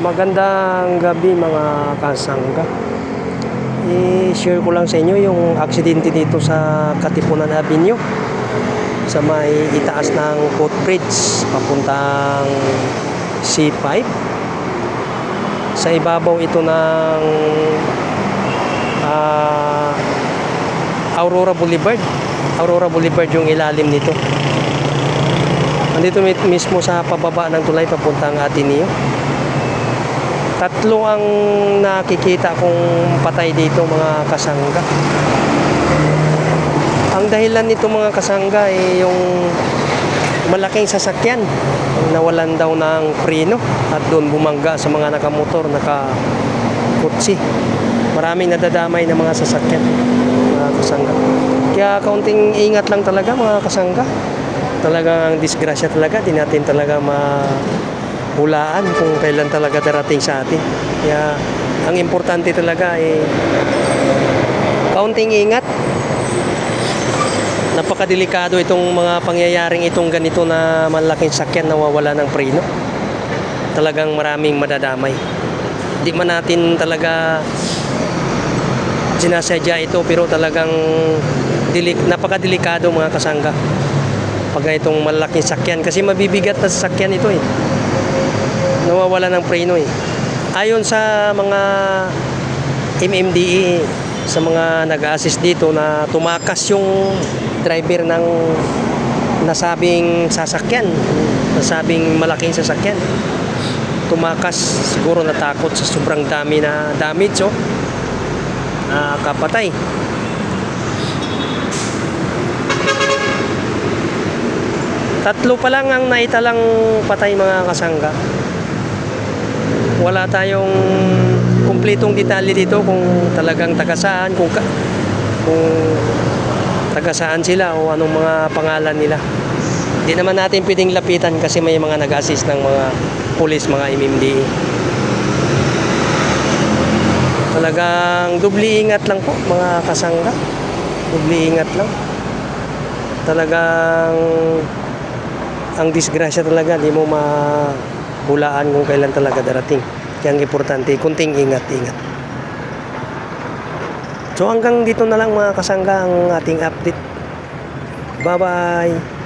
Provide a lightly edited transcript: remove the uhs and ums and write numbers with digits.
Magandang gabi mga kasangga. I-share ko lang sa inyo yung aksidente dito sa Katipunan Avenue sa may itaas ng footbridge papuntang C5. Sa ibabaw ito ng Aurora Boulevard. Aurora Boulevard yung ilalim nito. Nandito mismo sa pababa ng tulay papuntang Ateneo. Tatlo ang nakikita kong patay dito mga kasangga. Ang dahilan nito mga kasangga ay yung malaking sasakyan nawalan daw ng preno at doon bumangga sa mga nakamotor, nakakutsi. Maraming nadadamay na mga sasakyan mga kasangga. Kaya kaunting ingat lang talaga mga kasangga. Talagang ang disgrasya talaga, di natin talaga hulaan kung kailan talaga darating sa atin. Kaya ang importante talaga ay kaunting ingat. Napakadelikado itong mga pangyayaring itong ganito na malaking sakyan nawawala ng preno. Talagang maraming madadamay. Di man natin talaga sinasadya ito, pero talagang napakadelikado mga kasangga pag itong malaking sakyan, kasi mabibigat na sasakyan ito nawawala ng preno Ayon sa mga MMDA, sa mga nag-assist dito, na tumakas yung driver ng nasabing sasakyan, nasabing malaking sasakyan. Tumakas, siguro natakot sa sobrang dami na damage, kapatay. Tatlo pa lang ang naitalang patay mga kasangga. Wala tayong kumpletong detalye dito kung talagang taga-saan, kung taga-saan sila o anong mga pangalan nila. Hindi naman natin pwedeng lapitan kasi may mga nag-assist ng mga pulis, mga MMDA. Talagang dubli ingat lang po mga kasangga. Dubli ingat lang. Talagang ang disgrasya talaga, di mo mahulaan kung kailan talaga darating. Kaya ang importante, kunting ingat-ingat. So hanggang dito na lang mga kasangga ang ating update. Bye-bye!